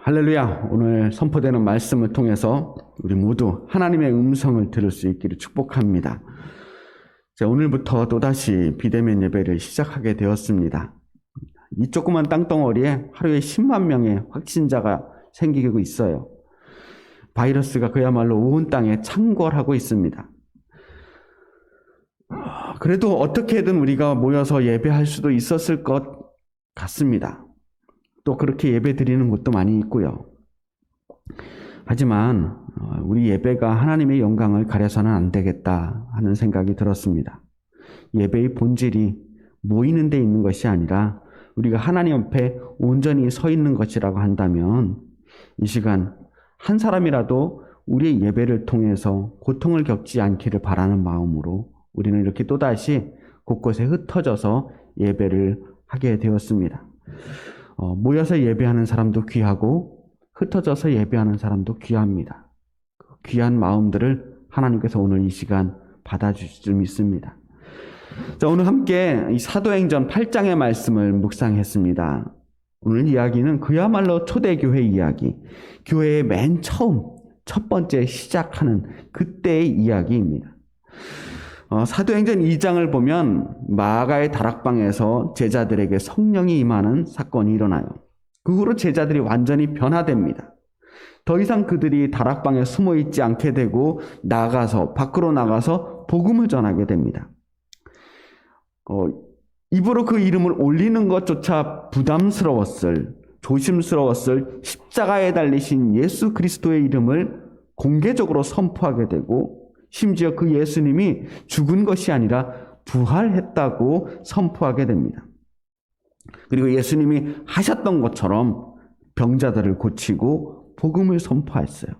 할렐루야. 오늘 선포되는 말씀을 통해서 우리 모두 하나님의 음성을 들을 수 있기를 축복합니다. 오늘부터 또다시 비대면 예배를 시작하게 되었습니다. 이 조그만 땅덩어리에 하루에 10만 명의 확진자가 생기고 있어요. 바이러스가 그야말로 온 땅에 창궐하고 있습니다. 그래도 어떻게든 우리가 모여서 예배할 수도 있었을 것 같습니다. 또 그렇게 예배 드리는 곳도 많이 있고요. 하지만 우리 예배가 하나님의 영광을 가려서는 안 되겠다 하는 생각이 들었습니다. 예배의 본질이 모이는 데 있는 것이 아니라 우리가 하나님 앞에 온전히 서 있는 것이라고 한다면 이 시간 한 사람이라도 우리의 예배를 통해서 고통을 겪지 않기를 바라는 마음으로 우리는 이렇게 또다시 곳곳에 흩어져서 예배를 하게 되었습니다. 모여서 예배하는 사람도 귀하고 흩어져서 예배하는 사람도 귀합니다. 귀한 마음들을 하나님께서 오늘 이 시간 받아주실 줄 믿습니다. 자, 오늘 함께 이 사도행전 8장의 말씀을 묵상했습니다. 오늘 이야기는 그야말로 초대교회 이야기, 교회의 맨 처음 첫 번째 시작하는 그때의 이야기입니다. 사도행전 2장을 보면 마가의 다락방에서 제자들에게 성령이 임하는 사건이 일어나요. 그 후로 제자들이 완전히 변화됩니다. 더 이상 그들이 다락방에 숨어 있지 않게 되고 밖으로 나가서 복음을 전하게 됩니다. 입으로 그 이름을 올리는 것조차 조심스러웠을 십자가에 달리신 예수 그리스도의 이름을 공개적으로 선포하게 되고 심지어 그 예수님이 죽은 것이 아니라 부활했다고 선포하게 됩니다. 그리고 예수님이 하셨던 것처럼 병자들을 고치고 복음을 선포했어요.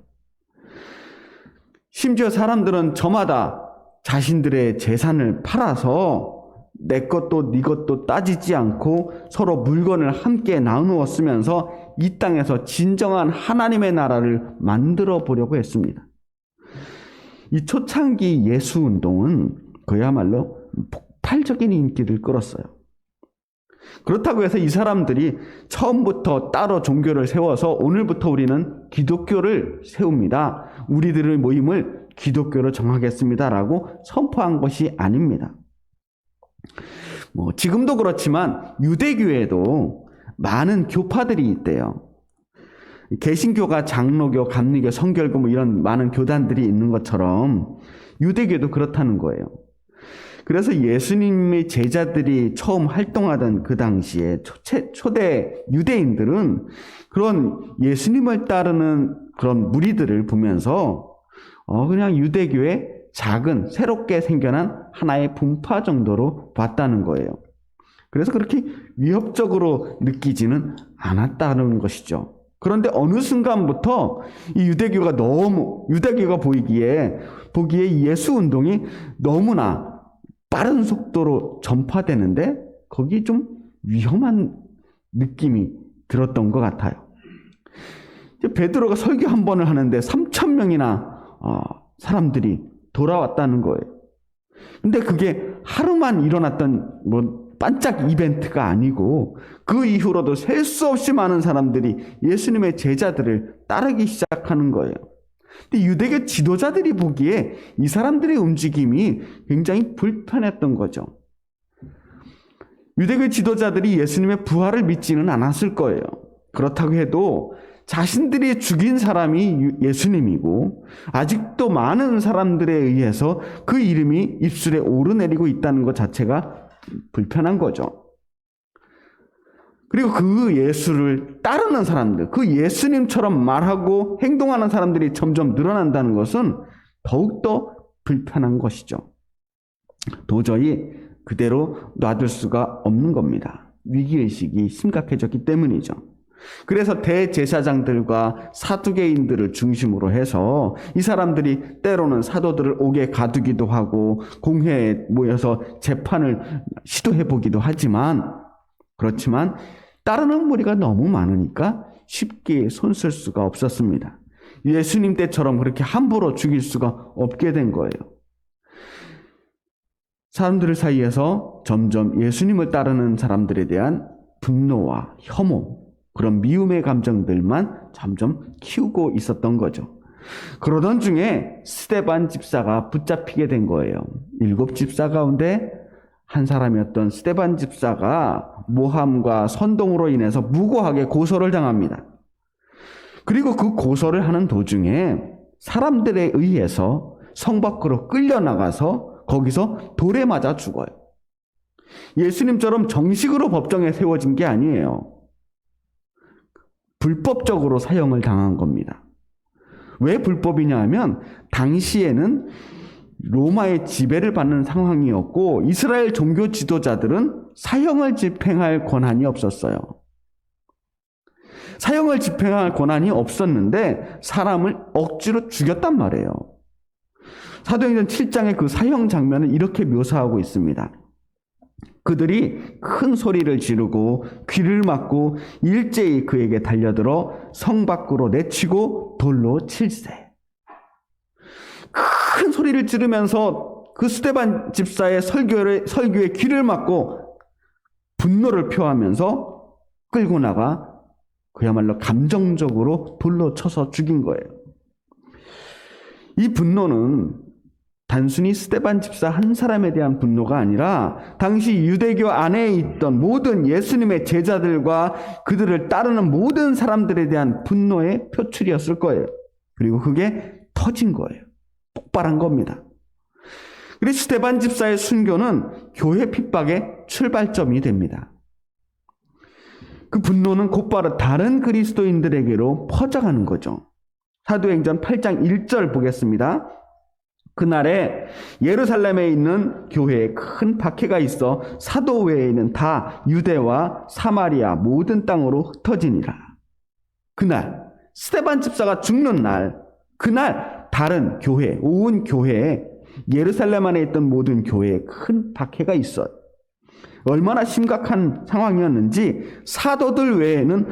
심지어 사람들은 저마다 자신들의 재산을 팔아서 내 것도 네 것도 따지지 않고 서로 물건을 함께 나누어 쓰면서 이 땅에서 진정한 하나님의 나라를 만들어 보려고 했습니다. 이 초창기 예수운동은 그야말로 폭발적인 인기를 끌었어요. 그렇다고 해서 이 사람들이 처음부터 따로 종교를 세워서 오늘부터 우리는 기독교를 세웁니다. 우리들의 모임을 기독교로 정하겠습니다라고 선포한 것이 아닙니다. 지금도 그렇지만 유대교에도 많은 교파들이 있대요. 개신교가 장로교, 감리교, 성결교 이런 많은 교단들이 있는 것처럼 유대교도 그렇다는 거예요. 그래서 예수님의 제자들이 처음 활동하던 그 당시에 초대 유대인들은 그런 예수님을 따르는 그런 무리들을 보면서 그냥 유대교의 작은 새롭게 생겨난 하나의 분파 정도로 봤다는 거예요. 그래서 그렇게 위협적으로 느끼지는 않았다는 것이죠. 그런데 어느 순간부터 이 유대교가 보기에 예수 운동이 너무나 빠른 속도로 전파되는데 거기 좀 위험한 느낌이 들었던 것 같아요. 베드로가 설교 한 번을 하는데 3,000명이나 사람들이 돌아왔다는 거예요. 근데 그게 하루만 일어났던 반짝 이벤트가 아니고 그 이후로도 셀 수 없이 많은 사람들이 예수님의 제자들을 따르기 시작하는 거예요. 근데 유대교 지도자들이 보기에 이 사람들의 움직임이 굉장히 불편했던 거죠. 유대교 지도자들이 예수님의 부활을 믿지는 않았을 거예요. 그렇다고 해도 자신들이 죽인 사람이 예수님이고 아직도 많은 사람들에 의해서 그 이름이 입술에 오르내리고 있다는 것 자체가 불편한 거죠. 그리고 그 예수를 따르는 사람들, 그 예수님처럼 말하고 행동하는 사람들이 점점 늘어난다는 것은 더욱더 불편한 것이죠. 도저히 그대로 놔둘 수가 없는 겁니다. 위기의식이 심각해졌기 때문이죠. 그래서 대제사장들과 사두개인들을 중심으로 해서 이 사람들이 때로는 사도들을 옥에 가두기도 하고 공회에 모여서 재판을 시도해보기도 그렇지만 따르는 무리가 너무 많으니까 쉽게 손쓸 수가 없었습니다. 예수님 때처럼 그렇게 함부로 죽일 수가 없게 된 거예요. 사람들 사이에서 점점 예수님을 따르는 사람들에 대한 분노와 혐오, 그런 미움의 감정들만 점점 키우고 있었던 거죠. 그러던 중에 스데반 집사가 붙잡히게 된 거예요. 7 집사 가운데 한 사람이었던 스데반 집사가 모함과 선동으로 인해서 무고하게 고소를 당합니다. 그리고 그 고소를 하는 도중에 사람들에 의해서 성 밖으로 끌려나가서 거기서 돌에 맞아 죽어요. 예수님처럼 정식으로 법정에 세워진 게 아니에요. 불법적으로 사형을 당한 겁니다. 왜 불법이냐 하면 당시에는 로마의 지배를 받는 상황이었고 이스라엘 종교 지도자들은 사형을 집행할 권한이 없었어요. 사형을 집행할 권한이 없었는데 사람을 억지로 죽였단 말이에요. 사도행전 7장의 그 사형 장면을 이렇게 묘사하고 있습니다. 그들이 큰 소리를 지르고 귀를 막고 일제히 그에게 달려들어 성 밖으로 내치고 돌로 칠세. 큰 소리를 지르면서 그 스데반 집사의 설교에 귀를 막고 분노를 표하면서 끌고 나가 그야말로 감정적으로 돌로 쳐서 죽인 거예요. 이 분노는 단순히 스데반 집사 한 사람에 대한 분노가 아니라 당시 유대교 안에 있던 모든 예수님의 제자들과 그들을 따르는 모든 사람들에 대한 분노의 표출이었을 거예요. 그리고 그게 터진 거예요. 폭발한 겁니다. 그래서 스데반 집사의 순교는 교회 핍박의 출발점이 됩니다. 그 분노는 곧바로 다른 그리스도인들에게로 퍼져가는 거죠. 사도행전 8장 1절 보겠습니다. 그날에 예루살렘에 있는 교회에 큰 박해가 있어 사도 외에는 다 유대와 사마리아 모든 땅으로 흩어지니라. 그날 스데반 집사가 죽는 날, 그날 다른 교회, 온 교회에 예루살렘 안에 있던 모든 교회에 큰 박해가 있어요. 얼마나 심각한 상황이었는지 사도들 외에는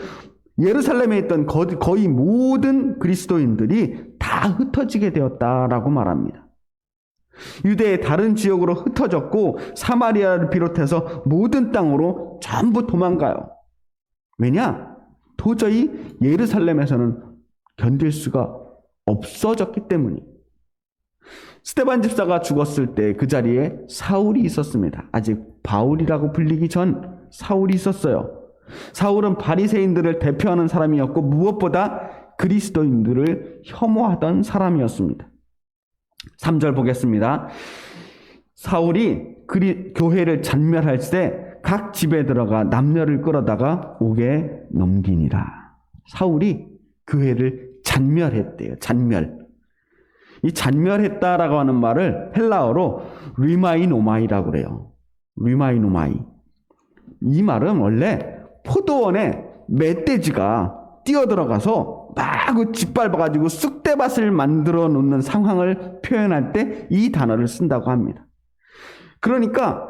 예루살렘에 있던 거의 모든 그리스도인들이 다 흩어지게 되었다라고 말합니다. 유대의 다른 지역으로 흩어졌고 사마리아를 비롯해서 모든 땅으로 전부 도망가요. 왜냐? 도저히 예루살렘에서는 견딜 수가 없어졌기 때문이에요. 스데반 집사가 죽었을 때 그 자리에 사울이 있었습니다. 아직 바울이라고 불리기 전 사울이 있었어요. 사울은 바리새인들을 대표하는 사람이었고 무엇보다 그리스도인들을 혐오하던 사람이었습니다. 3절 보겠습니다. 사울이 교회를 잔멸할 때 각 집에 들어가 남녀를 끌어다가 옥에 넘기니라. 사울이 교회를 잔멸했대요. 잔멸. 이 잔멸했다라고 하는 말을 헬라어로 리마이노마이라고 그래요. 리마이노마이. 이 말은 원래 포도원에 멧돼지가 뛰어들어가서 막 짓밟아가지고 쑥대밭을 만들어 놓는 상황을 표현할 때 이 단어를 쓴다고 합니다. 그러니까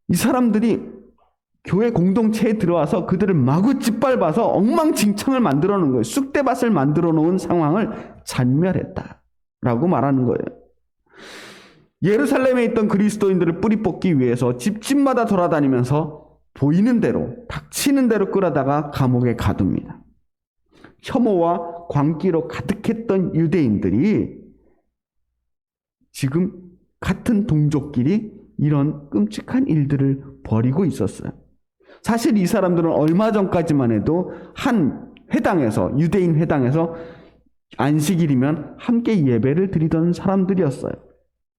이 사람들이 교회 공동체에 들어와서 그들을 마구 짓밟아서 엉망진창을 만들어 놓은 거예요. 쑥대밭을 만들어 놓은 상황을 잔멸했다라고 말하는 거예요. 예루살렘에 있던 그리스도인들을 뿌리 뽑기 위해서 집집마다 돌아다니면서 보이는 대로, 닥치는 대로 끌어다가 감옥에 가둡니다. 혐오와 광기로 가득했던 유대인들이 지금 같은 동족끼리 이런 끔찍한 일들을 벌이고 있었어요. 사실 이 사람들은 얼마 전까지만 해도 한 회당에서, 유대인 회당에서 안식일이면 함께 예배를 드리던 사람들이었어요.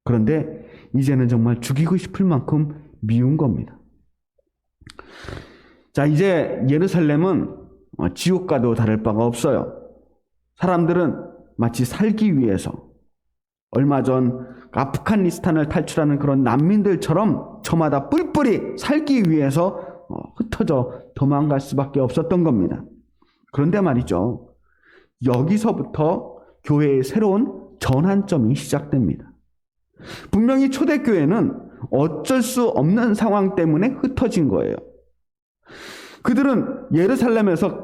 그런데 이제는 정말 죽이고 싶을 만큼 미운 겁니다. 자, 이제 예루살렘은 지옥과도 다를 바가 없어요. 사람들은 마치 살기 위해서 얼마 전 아프가니스탄을 탈출하는 그런 난민들처럼 저마다 뿔뿔이 살기 위해서 흩어져 도망갈 수밖에 없었던 겁니다. 그런데 말이죠. 여기서부터 교회의 새로운 전환점이 시작됩니다. 분명히 초대교회는 어쩔 수 없는 상황 때문에 흩어진 거예요. 그들은 예루살렘에서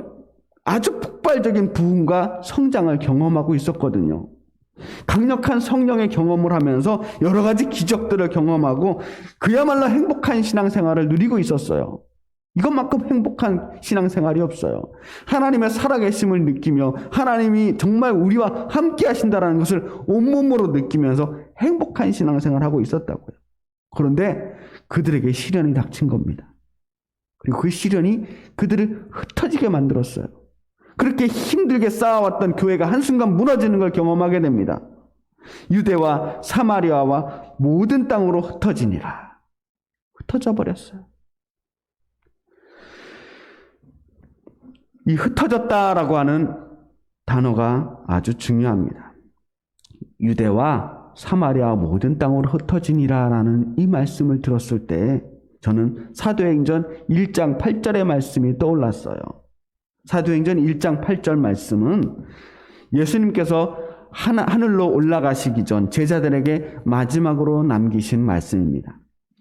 아주 폭발적인 부흥과 성장을 경험하고 있었거든요. 강력한 성령의 경험을 하면서 여러 가지 기적들을 경험하고 그야말로 행복한 신앙생활을 누리고 있었어요. 이것만큼 행복한 신앙생활이 없어요. 하나님의 살아계심을 느끼며 하나님이 정말 우리와 함께 하신다는 것을 온몸으로 느끼면서 행복한 신앙생활을 하고 있었다고요. 그런데 그들에게 시련이 닥친 겁니다. 그리고 그 시련이 그들을 흩어지게 만들었어요. 그렇게 힘들게 쌓아왔던 교회가 한순간 무너지는 걸 경험하게 됩니다. 유대와 사마리아와 모든 땅으로 흩어지니라. 흩어져 버렸어요. 이 흩어졌다라고 하는 단어가 아주 중요합니다. 유대와 사마리아 모든 땅으로 흩어지니라라는 이 말씀을 들었을 때 저는 사도행전 1장 8절의 말씀이 떠올랐어요. 사도행전 1장 8절 말씀은 예수님께서 하늘로 올라가시기 전 제자들에게 마지막으로 남기신 말씀입니다.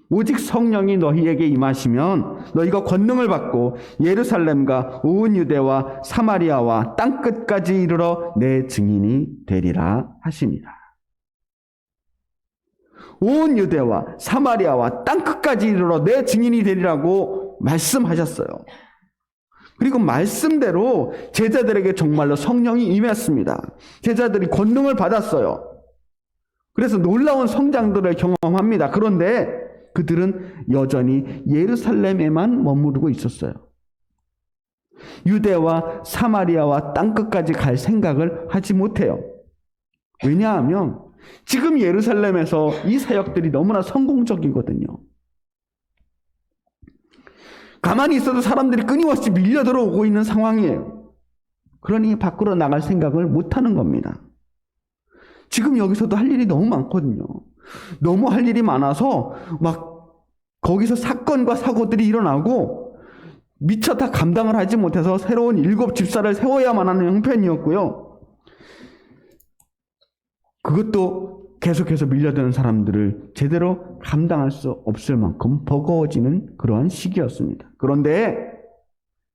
오직 성령이 너희에게 임하시면 너희가 권능을 받고 예루살렘과 온 유대와 사마리아와 땅끝까지 이르러 내 증인이 되리라 하십니다. 온 유대와 사마리아와 땅끝까지 이르러 내 증인이 되리라고 말씀하셨어요. 그리고 말씀대로 제자들에게 정말로 성령이 임했습니다. 제자들이 권능을 받았어요. 그래서 놀라운 성장들을 경험합니다. 그런데 그들은 여전히 예루살렘에만 머무르고 있었어요. 유대와 사마리아와 땅끝까지 갈 생각을 하지 못해요. 왜냐하면 지금 예루살렘에서 이 사역들이 너무나 성공적이거든요. 가만히 있어도 사람들이 끊임없이 밀려 들어오고 있는 상황이에요. 그러니 밖으로 나갈 생각을 못하는 겁니다. 지금 여기서도 할 일이 너무 많거든요. 너무 할 일이 많아서 막 거기서 사건과 사고들이 일어나고 미처 다 감당을 하지 못해서 새로운 7 집사를 세워야만 하는 형편이었고요. 그것도 계속해서 밀려드는 사람들을 제대로 감당할 수 없을 만큼 버거워지는 그러한 시기였습니다. 그런데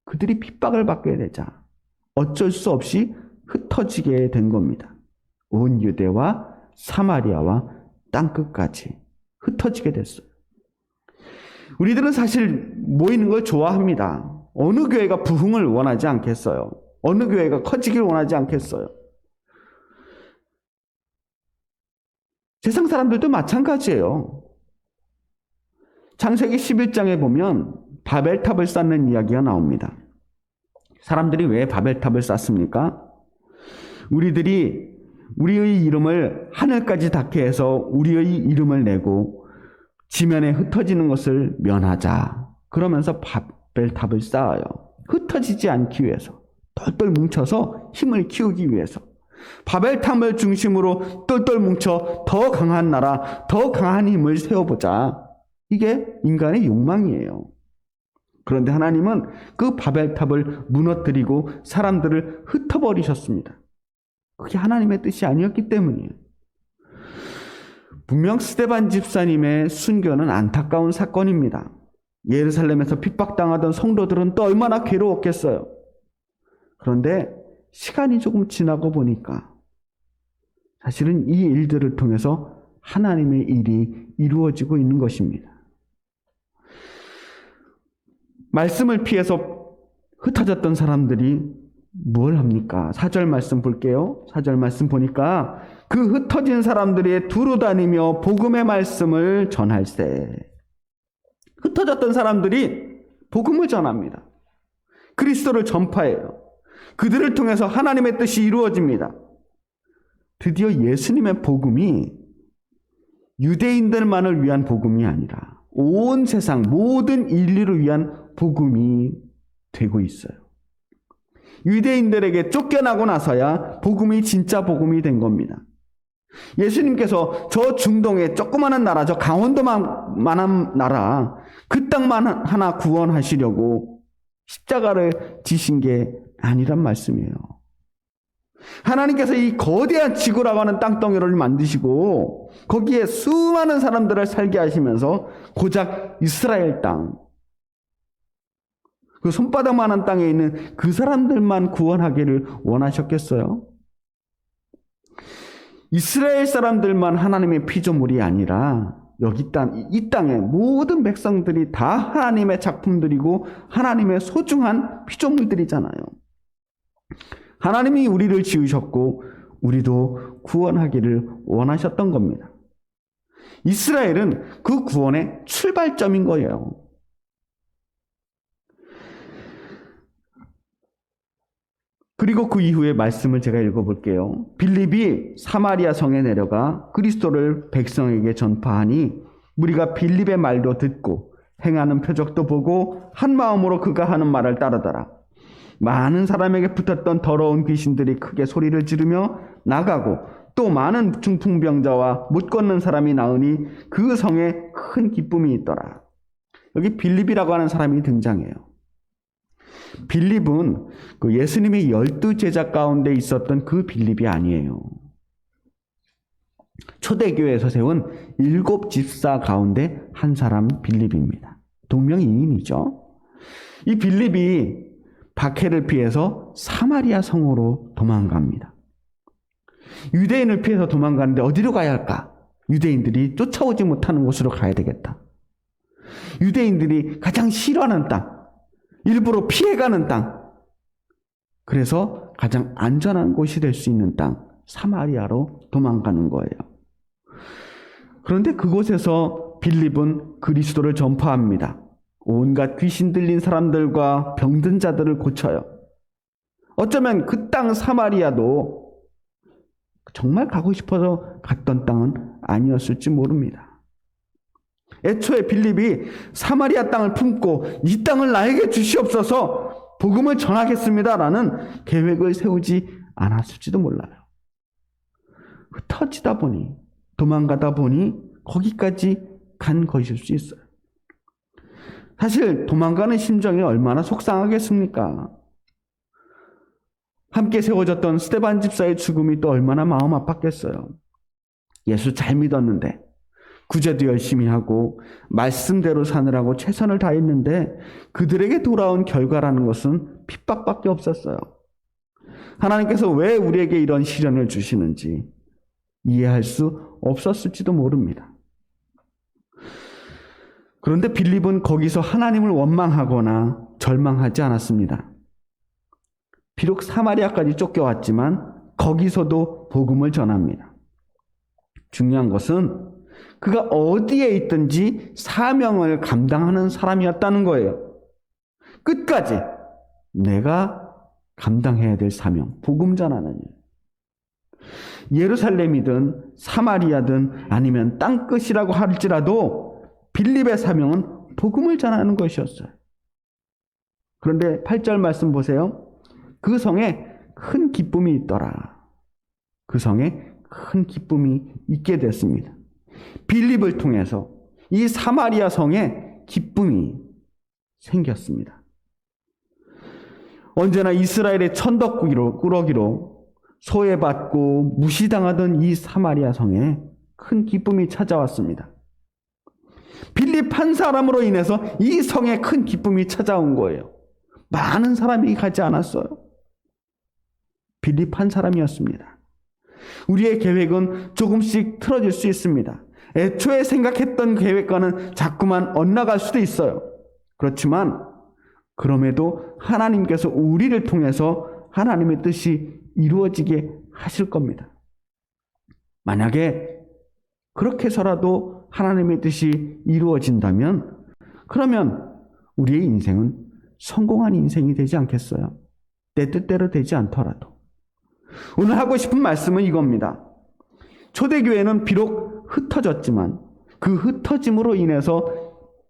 그들이 핍박을 받게 되자 어쩔 수 없이 흩어지게 된 겁니다. 온 유대와 사마리아와 땅끝까지 흩어지게 됐어요. 우리들은 사실 모이는 걸 좋아합니다. 어느 교회가 부흥을 원하지 않겠어요? 어느 교회가 커지길 원하지 않겠어요? 세상 사람들도 마찬가지예요. 창세기 11장에 보면 바벨탑을 쌓는 이야기가 나옵니다. 사람들이 왜 바벨탑을 쌓습니까? 우리의 이름을 하늘까지 닿게 해서 우리의 이름을 내고 지면에 흩어지는 것을 면하자. 그러면서 바벨탑을 쌓아요. 흩어지지 않기 위해서. 똘똘 뭉쳐서 힘을 키우기 위해서. 바벨탑을 중심으로 똘똘 뭉쳐 더 강한 나라, 더 강한 힘을 세워보자. 이게 인간의 욕망이에요. 그런데 하나님은 그 바벨탑을 무너뜨리고 사람들을 흩어버리셨습니다. 그게 하나님의 뜻이 아니었기 때문이에요. 분명 스데반 집사님의 순교는 안타까운 사건입니다. 예루살렘에서 핍박당하던 성도들은 또 얼마나 괴로웠겠어요. 그런데 시간이 조금 지나고 보니까 사실은 이 일들을 통해서 하나님의 일이 이루어지고 있는 것입니다. 말씀을 피해서 흩어졌던 사람들이 뭘 합니까? 4절 말씀 볼게요. 4절 말씀 보니까 그 흩어진 사람들이 두루 다니며 복음의 말씀을 전할세. 흩어졌던 사람들이 복음을 전합니다. 그리스도를 전파해요. 그들을 통해서 하나님의 뜻이 이루어집니다. 드디어 예수님의 복음이 유대인들만을 위한 복음이 아니라 온 세상 모든 인류를 위한 복음이 되고 있어요. 유대인들에게 쫓겨나고 나서야 복음이 진짜 복음이 된 겁니다. 예수님께서 저 중동의 조그마한 나라, 저 강원도만한 나라, 그 땅만 하나 구원하시려고 십자가를 지신 게 아니란 말씀이에요. 하나님께서 이 거대한 지구라고 하는 땅덩이를 만드시고 거기에 수많은 사람들을 살게 하시면서 고작 이스라엘 땅, 그 손바닥만한 땅에 있는 그 사람들만 구원하기를 원하셨겠어요? 이스라엘 사람들만 하나님의 피조물이 아니라 이 땅의 모든 백성들이 다 하나님의 작품들이고 하나님의 소중한 피조물들이잖아요. 하나님이 우리를 지으셨고 우리도 구원하기를 원하셨던 겁니다. 이스라엘은 그 구원의 출발점인 거예요. 그리고 그 이후의 말씀을 제가 읽어볼게요. 빌립이 사마리아 성에 내려가 그리스도를 백성에게 전파하니 우리가 빌립의 말도 듣고 행하는 표적도 보고 한 마음으로 그가 하는 말을 따르더라. 많은 사람에게 붙었던 더러운 귀신들이 크게 소리를 지르며 나가고 또 많은 중풍병자와 못 걷는 사람이 나으니 그 성에 큰 기쁨이 있더라. 여기 빌립이라고 하는 사람이 등장해요. 빌립은 그 예수님의 12제자 가운데 있었던 그 빌립이 아니에요. 초대교회에서 세운 7 집사 가운데 한 사람 빌립입니다. 동명이인이죠. 이 빌립이 박해를 피해서 사마리아 성으로 도망갑니다. 유대인을 피해서 도망가는데 어디로 가야 할까? 유대인들이 쫓아오지 못하는 곳으로 가야 되겠다. 유대인들이 가장 싫어하는 땅, 일부러 피해가는 땅, 그래서 가장 안전한 곳이 될 수 있는 땅, 사마리아로 도망가는 거예요. 그런데 그곳에서 빌립은 그리스도를 전파합니다. 온갖 귀신 들린 사람들과 병든 자들을 고쳐요. 어쩌면 그 땅 사마리아도 정말 가고 싶어서 갔던 땅은 아니었을지 모릅니다. 애초에 빌립이 사마리아 땅을 품고 이 땅을 나에게 주시옵소서 복음을 전하겠습니다라는 계획을 세우지 않았을지도 몰라요. 흩어지다 보니 도망가다 보니 거기까지 간 것일 수 있어요. 사실 도망가는 심정이 얼마나 속상하겠습니까? 함께 세워졌던 스데반 집사의 죽음이 또 얼마나 마음 아팠겠어요. 예수 잘 믿었는데 구제도 열심히 하고 말씀대로 사느라고 최선을 다했는데 그들에게 돌아온 결과라는 것은 핍박밖에 없었어요. 하나님께서 왜 우리에게 이런 시련을 주시는지 이해할 수 없었을지도 모릅니다. 그런데 빌립은 거기서 하나님을 원망하거나 절망하지 않았습니다. 비록 사마리아까지 쫓겨왔지만 거기서도 복음을 전합니다. 중요한 것은 그가 어디에 있든지 사명을 감당하는 사람이었다는 거예요. 끝까지 내가 감당해야 될 사명, 복음 전하는 일. 예루살렘이든 사마리아든 아니면 땅끝이라고 할지라도 빌립의 사명은 복음을 전하는 것이었어요. 그런데 8절 말씀 보세요. 그 성에 큰 기쁨이 있더라. 그 성에 큰 기쁨이 있게 됐습니다. 빌립을 통해서 이 사마리아 성에 기쁨이 생겼습니다. 언제나 이스라엘의 천덕꾸러기로 소외받고 무시당하던 이 사마리아 성에 큰 기쁨이 찾아왔습니다. 빌립 한 사람으로 인해서 이 성에 큰 기쁨이 찾아온 거예요. 많은 사람이 가지 않았어요. 빌립 한 사람이었습니다. 우리의 계획은 조금씩 틀어질 수 있습니다. 애초에 생각했던 계획과는 자꾸만 엇나갈 수도 있어요. 그렇지만 그럼에도 하나님께서 우리를 통해서 하나님의 뜻이 이루어지게 하실 겁니다. 만약에 그렇게 해서라도 하나님의 뜻이 이루어진다면 그러면 우리의 인생은 성공한 인생이 되지 않겠어요? 내 뜻대로 되지 않더라도. 오늘 하고 싶은 말씀은 이겁니다. 초대교회는 비록 흩어졌지만 그 흩어짐으로 인해서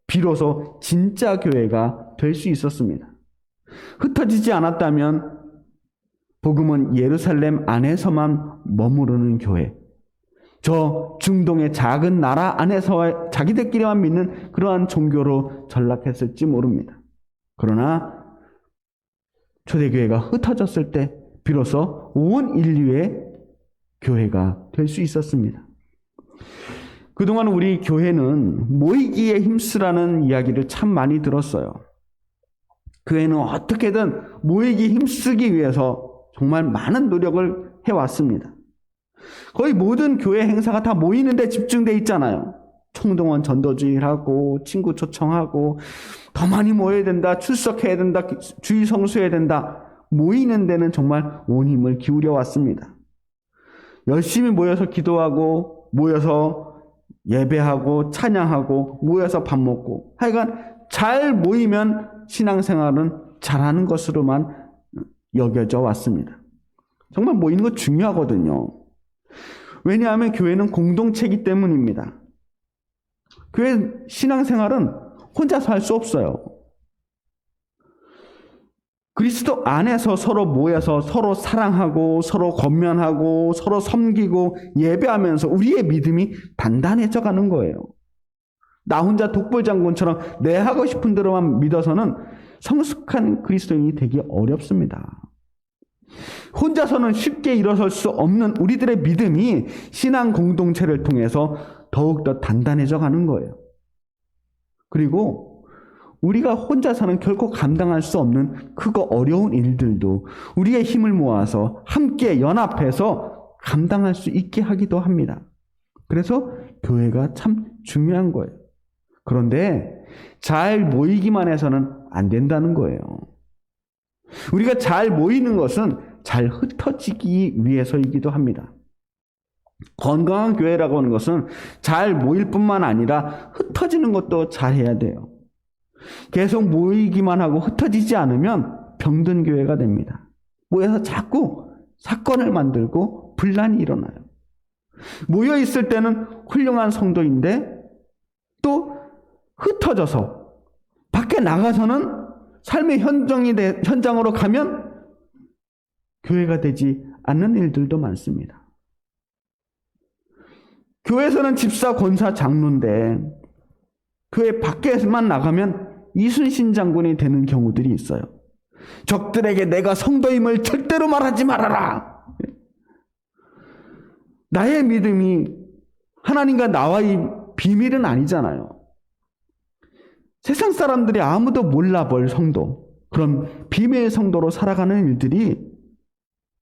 비로소 진짜 교회가 될 수 있었습니다. 흩어지지 않았다면 복음은 예루살렘 안에서만 머무르는 교회, 저 중동의 작은 나라 안에서 자기들끼리만 믿는 그러한 종교로 전락했을지 모릅니다. 그러나 초대교회가 흩어졌을 때 비로소 온 인류의 교회가 될 수 있었습니다. 그동안 우리 교회는 모이기에 힘쓰라는 이야기를 참 많이 들었어요. 교회는 어떻게든 모이기 힘쓰기 위해서 정말 많은 노력을 해왔습니다. 거의 모든 교회 행사가 다 모이는 데 집중되어 있잖아요. 총동원 전도주의를 하고 친구 초청하고 더 많이 모여야 된다, 출석해야 된다, 주일 성수해야 된다. 모이는 데는 정말 온 힘을 기울여 왔습니다. 열심히 모여서 기도하고 모여서 예배하고 찬양하고 모여서 밥 먹고 하여간 잘 모이면 신앙생활은 잘하는 것으로만 여겨져 왔습니다. 정말 모이는 거 중요하거든요. 왜냐하면 교회는 공동체이기 때문입니다. 교회 신앙생활은 혼자서 할 수 없어요. 그리스도 안에서 서로 모여서 서로 사랑하고 서로 권면하고 서로 섬기고 예배하면서 우리의 믿음이 단단해져 가는 거예요. 나 혼자 독불장군처럼 내 하고 싶은 대로만 믿어서는 성숙한 그리스도인이 되기 어렵습니다. 혼자서는 쉽게 일어설 수 없는 우리들의 믿음이 신앙 공동체를 통해서 더욱더 단단해져 가는 거예요. 그리고 우리가 혼자서는 결코 감당할 수 없는 크고 어려운 일들도 우리의 힘을 모아서 함께 연합해서 감당할 수 있게 하기도 합니다. 그래서 교회가 참 중요한 거예요. 그런데 잘 모이기만 해서는 안 된다는 거예요. 우리가 잘 모이는 것은 잘 흩어지기 위해서이기도 합니다. 건강한 교회라고 하는 것은 잘 모일 뿐만 아니라 흩어지는 것도 잘 해야 돼요. 계속 모이기만 하고 흩어지지 않으면 병든 교회가 됩니다. 모여서 자꾸 사건을 만들고 분란이 일어나요. 모여 있을 때는 훌륭한 성도인데 또 흩어져서 밖에 나가서는 삶의 현장으로 가면 교회가 되지 않는 일들도 많습니다. 교회에서는 집사, 권사, 장로인데 교회 밖에만 나가면 이순신 장군이 되는 경우들이 있어요. 적들에게 내가 성도임을 절대로 말하지 말아라. 나의 믿음이 하나님과 나와의 비밀은 아니잖아요. 세상 사람들이 아무도 몰라볼 성도, 그런 비밀 성도로 살아가는 일들이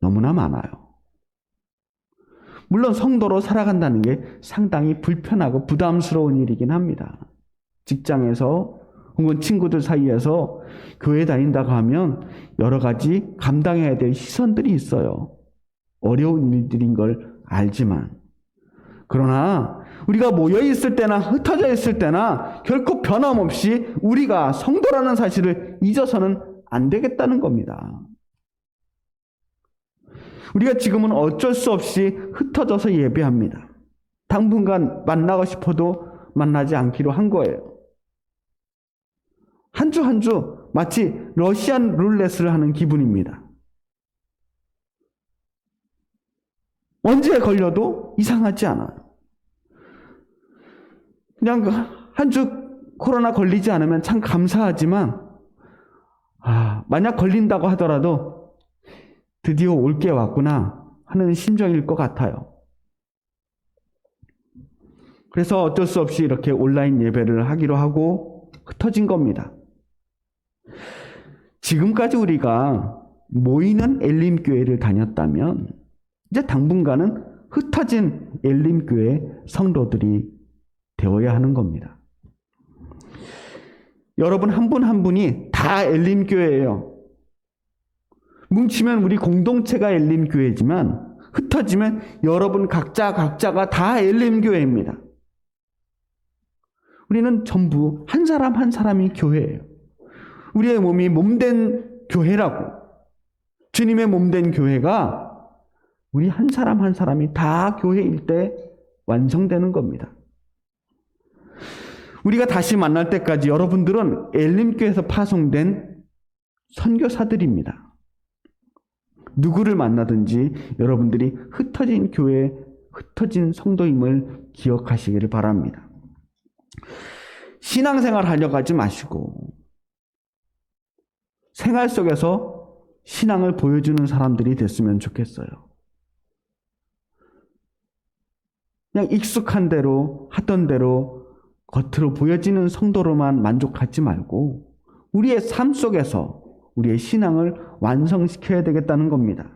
너무나 많아요. 물론 성도로 살아간다는 게 상당히 불편하고 부담스러운 일이긴 합니다. 직장에서 혹은 친구들 사이에서 교회 다닌다고 하면 여러 가지 감당해야 될 시선들이 있어요. 어려운 일들인 걸 알지만. 그러나 우리가 모여 있을 때나 흩어져 있을 때나 결코 변함없이 우리가 성도라는 사실을 잊어서는 안 되겠다는 겁니다. 우리가 지금은 어쩔 수 없이 흩어져서 예배합니다. 당분간 만나고 싶어도 만나지 않기로 한 거예요. 한 주 한 주 마치 러시안 룰렛을 하는 기분입니다. 언제 걸려도 이상하지 않아요. 그냥 한 주 코로나 걸리지 않으면 참 감사하지만 만약 걸린다고 하더라도 드디어 올 게 왔구나 하는 심정일 것 같아요. 그래서 어쩔 수 없이 이렇게 온라인 예배를 하기로 하고 흩어진 겁니다. 지금까지 우리가 모이는 엘림교회를 다녔다면 이제 당분간은 흩어진 엘림교회 성도들이 되어야 하는 겁니다. 여러분 한 분 한 분이 다 엘림교회예요. 뭉치면 우리 공동체가 엘림교회지만 흩어지면 여러분 각자가 다 엘림교회입니다. 우리는 전부 한 사람 한 사람이 교회예요. 우리의 몸이 몸된 교회라고. 주님의 몸된 교회가 우리 한 사람 한 사람이 다 교회일 때 완성되는 겁니다. 우리가 다시 만날 때까지 여러분들은 엘림교회에서 파송된 선교사들입니다. 누구를 만나든지 여러분들이 흩어진 교회, 흩어진 성도임을 기억하시기를 바랍니다. 신앙생활 하려고 하지 마시고 생활 속에서 신앙을 보여주는 사람들이 됐으면 좋겠어요. 그냥 익숙한 대로 하던 대로 겉으로 보여지는 성도로만 만족하지 말고 우리의 삶 속에서 우리의 신앙을 완성시켜야 되겠다는 겁니다.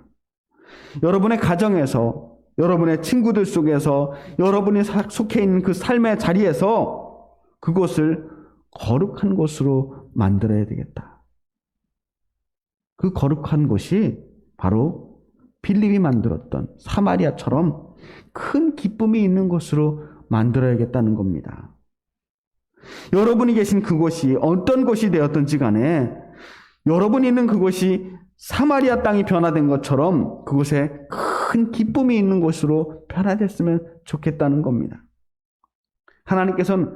여러분의 가정에서, 여러분의 친구들 속에서 여러분이 속해 있는 그 삶의 자리에서 그곳을 거룩한 곳으로 만들어야 되겠다. 그 거룩한 곳이 바로 빌립이 만들었던 사마리아처럼 큰 기쁨이 있는 곳으로 만들어야겠다는 겁니다. 여러분이 계신 그곳이 어떤 곳이 되었든지 간에 여러분이 있는 그곳이 사마리아 땅이 변화된 것처럼 그곳에 큰 기쁨이 있는 곳으로 변화됐으면 좋겠다는 겁니다. 하나님께서는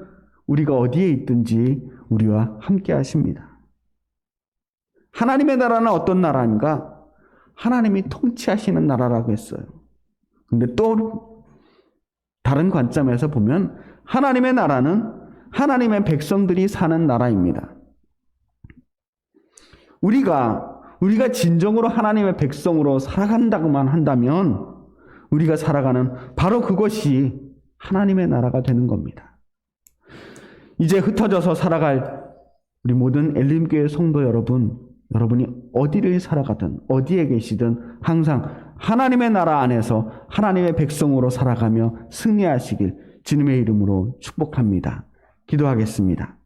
우리가 어디에 있든지 우리와 함께 하십니다. 하나님의 나라는 어떤 나라인가? 하나님이 통치하시는 나라라고 했어요. 근데 또 다른 관점에서 보면 하나님의 나라는 하나님의 백성들이 사는 나라입니다. 우리가 진정으로 하나님의 백성으로 살아간다고만 한다면 우리가 살아가는 바로 그것이 하나님의 나라가 되는 겁니다. 이제 흩어져서 살아갈 우리 모든 엘림교회 성도 여러분이 어디를 살아가든 어디에 계시든 항상 하나님의 나라 안에서 하나님의 백성으로 살아가며 승리하시길 주님의 이름으로 축복합니다. 기도하겠습니다.